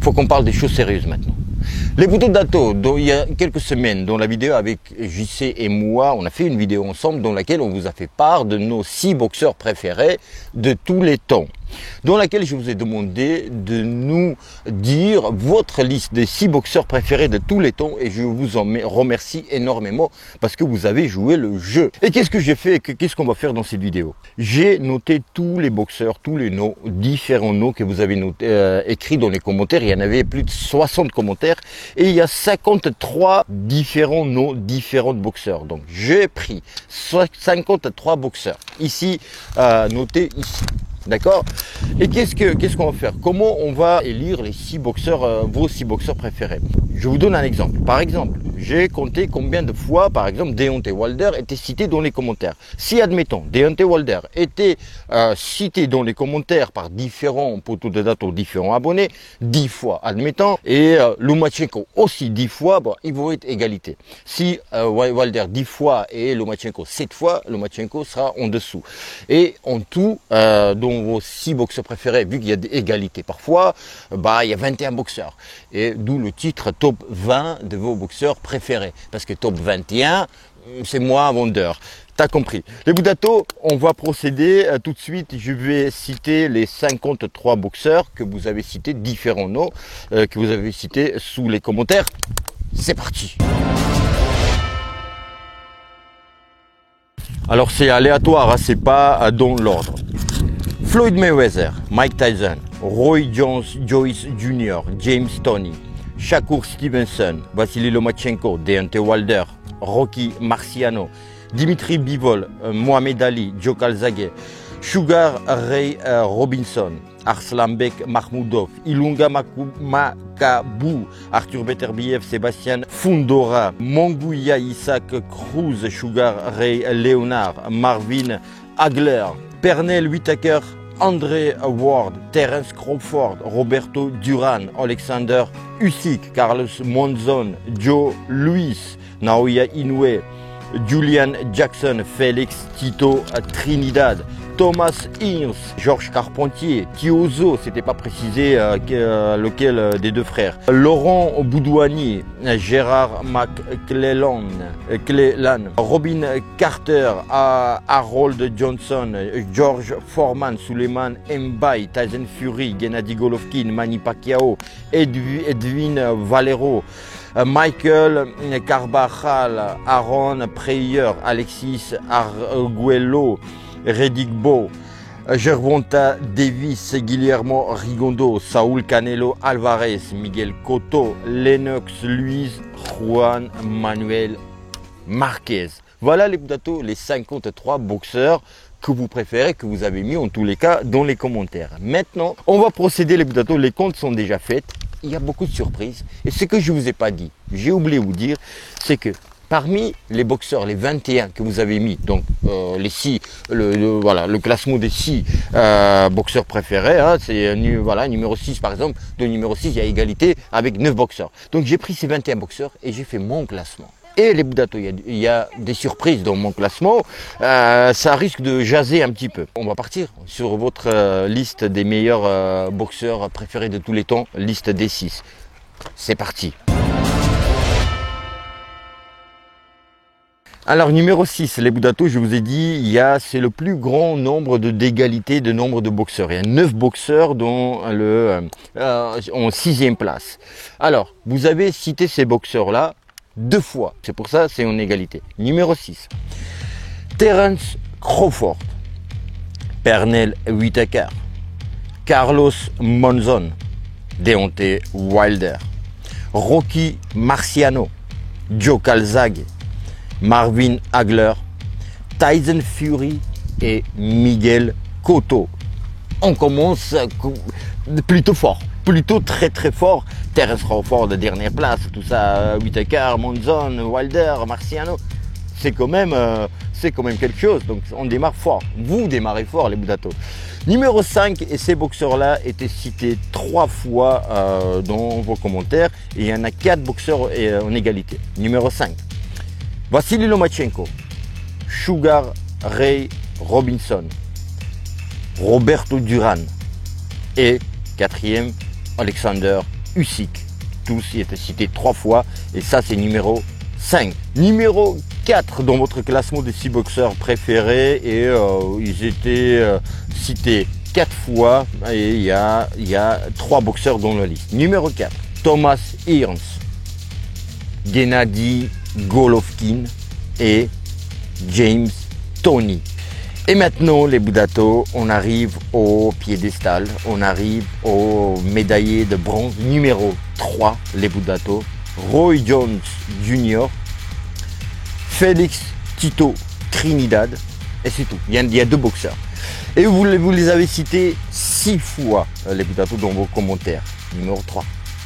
faut qu'on parle des choses sérieuses maintenant. Les boutons d'Ato, il y a quelques semaines, dans la vidéo avec JC et moi, on a fait une vidéo ensemble dans laquelle on vous a fait part de nos 6 boxeurs préférés de tous les temps. Dans laquelle je vous ai demandé de nous dire votre liste des 6 boxeurs préférés de tous les temps et je vous en remercie énormément parce que vous avez joué le jeu. Et qu'est-ce que j'ai fait? Qu'est-ce qu'on va faire dans cette vidéo? J'ai noté tous les boxeurs, tous les noms, différents noms que vous avez écrits dans les commentaires. Il y en avait plus de 60 commentaires et il y a 53 différents noms, différents boxeurs. Donc j'ai pris 53 boxeurs ici, notés ici. D'accord? Et qu'est-ce qu'on va faire? Comment on va élire les 6 boxeurs, vos 6 boxeurs préférés? Je vous donne un exemple. Par exemple, j'ai compté combien de fois, par exemple, Deontay Wilder était cité dans les commentaires. Si, admettons, Deontay Wilder était cité dans les commentaires par différents poteaux de date ou différents abonnés, 10 fois, admettons, et Lomachenko aussi 10 fois, bon, ils vont être égalité. Si Wilder 10 fois et Lomachenko 7 fois, Lomachenko sera en dessous. Et en tout, dont vos 6 boxeurs préférés, vu qu'il y a des égalités parfois, il y a 21 boxeurs. Et d'où le titre top 20 de vos boxeurs préférés. Parce que top 21, c'est moi vendeur. T'as compris. Les Boudato, on va procéder tout de suite. Je vais citer les 53 boxeurs que vous avez cités, différents noms, que vous avez cités sous les commentaires. C'est parti. Alors c'est aléatoire, hein, c'est pas dans l'ordre. Floyd Mayweather, Mike Tyson, Roy Jones Joyce Jr., James Toney, Shakur Stevenson, Vasily Lomachenko, Deontay Wilder, Rocky Marciano, Dimitri Bivol, Mohamed Ali, Joe Calzaghe, Sugar Ray Robinson, Arslanbek Mahmoudov, Ilunga Makabu, Arthur Beterbiev, Sébastien Fundora, Monguia Isaac Cruz, Sugar Ray Leonard, Marvin Hagler, Pernell Whitaker, Andre Ward, Terence Crawford, Roberto Duran, Alexander Usyk, Carlos Monzon, Joe Louis, Naoya Inoue, Julian Jackson, Félix Tito Trinidad, Thomas Ince, Georges Carpentier, Kyozo, c'était pas précisé lequel des deux frères, Laurent Boudouani, Gérard McClellan, Robin Carter, Harold Johnson, George Foreman, Suleiman Mbaye, Tyson Fury, Gennady Golovkin, Manny Pacquiao, Edwin Valero, Michael Carbajal, Aaron Preyer, Alexis Arguello, Reddick Bowe, Gervonta Davis, Guillermo Rigondeaux, Saúl Canelo Alvarez, Miguel Cotto, Lennox Lewis, Juan Manuel Marquez. Voilà les Boudato, les 53 boxeurs que vous préférez, que vous avez mis en tous les cas dans les commentaires. Maintenant, on va procéder les Boudato, les comptes sont déjà faits. Il y a beaucoup de surprises. Et ce que je ne vous ai pas dit, j'ai oublié de vous dire, c'est que parmi les boxeurs, les 21 que vous avez mis, donc les 6, le classement des 6 boxeurs préférés, hein, c'est numéro 6 par exemple, de numéro 6 il y a égalité avec 9 boxeurs. Donc j'ai pris ces 21 boxeurs et j'ai fait mon classement. Et les Boudato, il y a des surprises dans mon classement, ça risque de jaser un petit peu. On va partir sur votre liste des meilleurs boxeurs préférés de tous les temps, liste des 6. C'est parti. Alors numéro 6, les Boudato, je vous ai dit, c'est le plus grand nombre d'égalités de nombre de boxeurs. Il y a 9 boxeurs dont en 6e place. Alors, vous avez cité ces boxeurs-là 2 fois. C'est pour ça c'est en égalité. Numéro 6, Terence Crawford, Pernell Whitaker, Carlos Monzon, Deontay Wilder, Rocky Marciano, Joe Calzaghe, Marvin Hagler, Tyson Fury et Miguel Cotto. On commence plutôt fort, plutôt très fort. Terence Crawford de dernière place, tout ça, Whitaker, Monzon, Wilder, Marciano, c'est quand même quelque chose. Donc on démarre fort. Vous démarrez fort les Boudato. Numéro 5, et ces boxeurs-là étaient cités 3 fois dans vos commentaires. Et il y en a 4 boxeurs en égalité. Numéro 5. Vasily Lomachenko, Sugar Ray Robinson, Roberto Duran et 4e, Alexander Usyk. Tous y étaient cités 3 fois et ça c'est numéro 5. Numéro 4 dans votre classement des 6 boxeurs préférés et ils étaient cités 4 fois et il y a 3 boxeurs dans la liste. Numéro 4, Thomas Hearns, Gennady Golovkin et James Toney. Et maintenant les Budato, on arrive au piédestal, on arrive au médaillé de bronze numéro 3, les Budato, Roy Jones Jr., Félix Tito Trinidad, et c'est tout, il y a 2 boxeurs. Et vous les avez cités 6 fois, les Budato, dans vos commentaires, numéro 3.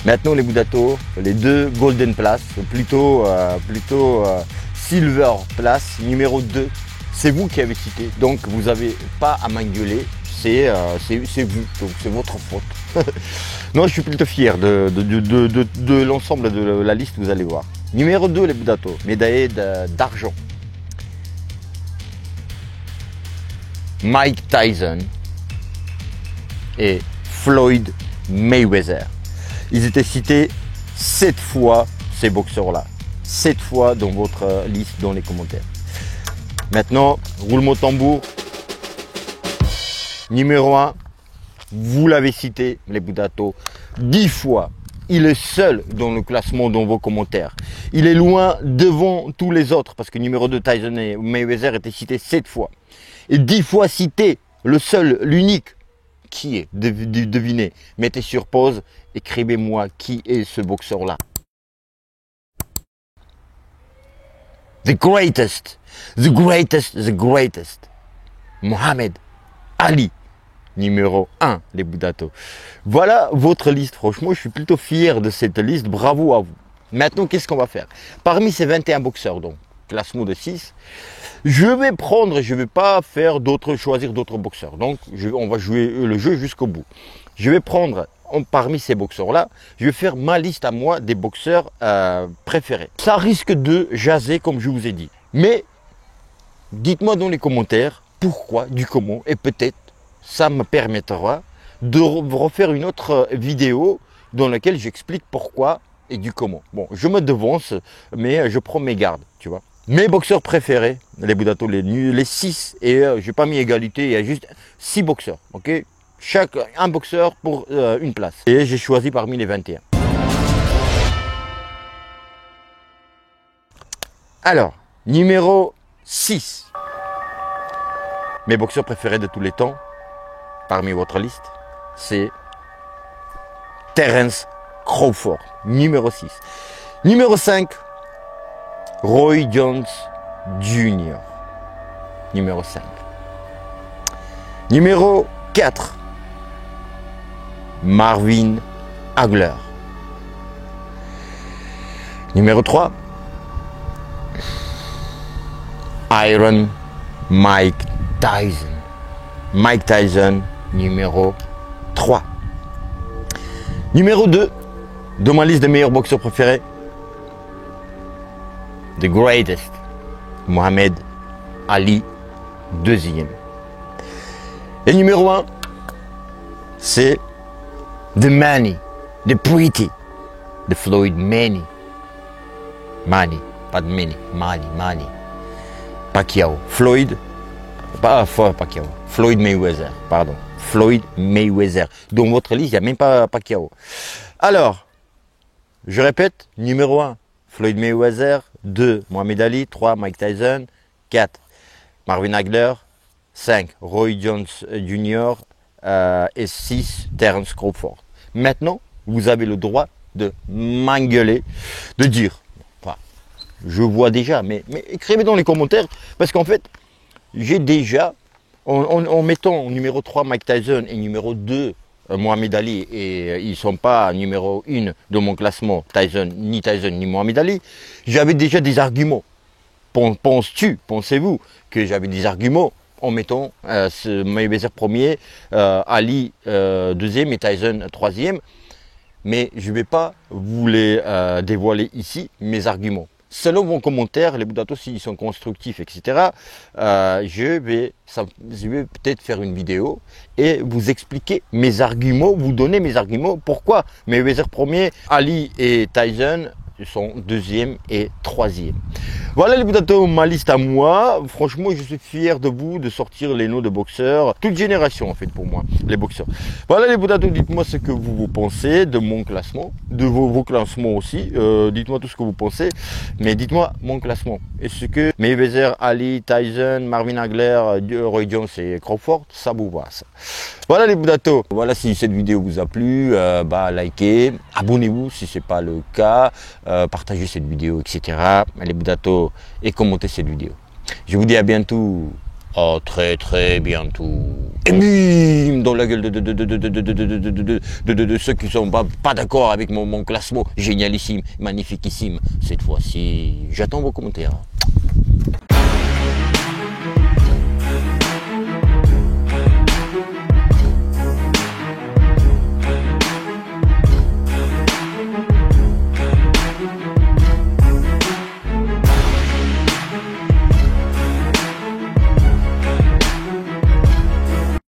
Maintenant les Budato, les 2 Golden Place, plutôt Silver Place, numéro 2. C'est vous qui avez cité, donc vous n'avez pas à m'engueuler, c'est vous, donc c'est votre faute. Non, je suis plutôt fier de l'ensemble de la liste, vous allez voir. Numéro 2, les Budato, médaillé d'argent. Mike Tyson et Floyd Mayweather. Ils étaient cités 7 fois, ces boxeurs-là. 7 fois dans votre liste, dans les commentaires. Maintenant, roulement de tambour. Numéro 1, vous l'avez cité, les Budato, 10 fois. Il est seul dans le classement, dans vos commentaires. Il est loin devant tous les autres, parce que numéro 2, Tyson et Mayweather étaient cités 7 fois. Et 10 fois cité, le seul, l'unique, qui est, devinez, mettez sur pause, écrivez-moi qui est ce boxeur-là. The greatest, the greatest, the greatest. Mohamed Ali, numéro 1, les Budato. Voilà votre liste, franchement, je suis plutôt fier de cette liste, bravo à vous. Maintenant, qu'est-ce qu'on va faire? Parmi ces 21 boxeurs, donc, classement de 6, je vais pas faire choisir d'autres boxeurs. Donc, on va jouer le jeu jusqu'au bout. Je vais prendre, parmi ces boxeurs-là, je vais faire ma liste à moi des boxeurs préférés. Ça risque de jaser, comme je vous ai dit. Mais, dites-moi dans les commentaires pourquoi, du comment, et peut-être ça me permettra de refaire une autre vidéo dans laquelle j'explique pourquoi et du comment. Bon, je me devance, mais je prends mes gardes, tu vois. Mes boxeurs préférés, les Budato, les 6, et je n'ai pas mis égalité, il y a juste 6 boxeurs, ok? Un boxeur pour une place. Et j'ai choisi parmi les 21. Alors, numéro 6. Mes boxeurs préférés de tous les temps, parmi votre liste, c'est Terence Crawford, numéro 6. Numéro 5, Roy Jones Jr., numéro 5. Numéro 4, Marvin Hagler. Numéro 3, Iron Mike Tyson. Mike Tyson, numéro 3. Numéro 2, de ma liste des meilleurs boxeurs préférés, The Greatest, Mohamed Ali, deuxième. Et numéro 1, c'est The Manny, The Pretty, The Floyd Manny. Manny, pas de Manny, Manny. Pacquiao. Floyd, pas Pacquiao. Floyd Mayweather, pardon. Floyd Mayweather. Dans votre liste, il n'y a même pas Pacquiao. Alors, je répète, numéro 1, Floyd Mayweather, 2, Mohamed Ali, 3, Mike Tyson, 4, Marvin Hagler, 5, Roy Jones Jr. Et 6, Terence Crawford. Maintenant, vous avez le droit de m'engueuler, de dire, enfin, je vois déjà, mais écrivez dans les commentaires, parce qu'en fait, j'ai déjà, en mettant numéro 3 Mike Tyson et numéro 2 Mohamed Ali, et ils ne sont pas numéro 1 de mon classement, Tyson ni Mohamed Ali, j'avais déjà des arguments. Pensez-vous que j'avais des arguments en mettant ce Mayweather premier, Ali deuxième et Tyson troisième, mais je ne vais pas vous les dévoiler ici, mes arguments. selon vos commentaires, les Boudatos, s'ils sont constructifs, etc., je vais peut-être faire une vidéo et vous expliquer mes arguments, vous donner mes arguments, pourquoi Mayweather premier, Ali et Tyson sont deuxième et troisième. Voilà les Boudatos, ma liste à moi. Franchement, je suis fier de vous de sortir les noms de boxeurs, toute génération en fait pour moi, les boxeurs. Voilà les Boudatos, dites-moi ce que vous pensez de mon classement, de vos classements aussi. Dites-moi tout ce que vous pensez, mais dites-moi mon classement. Est-ce que Mayweather, Ali, Tyson, Marvin Hagler, Roy Jones et Crawford, ça vous va ça? Voilà les Boudatos. Voilà, si cette vidéo vous a plu, likez, abonnez-vous si ce n'est pas le cas, partagez cette vidéo, etc. Les Boudatos, et commentez cette vidéo. Je vous dis à bientôt. À très très bientôt. Et bim dans la gueule de ceux qui ne sont pas d'accord avec mon classement génialissime, magnifiquissime. Cette fois-ci, j'attends vos commentaires.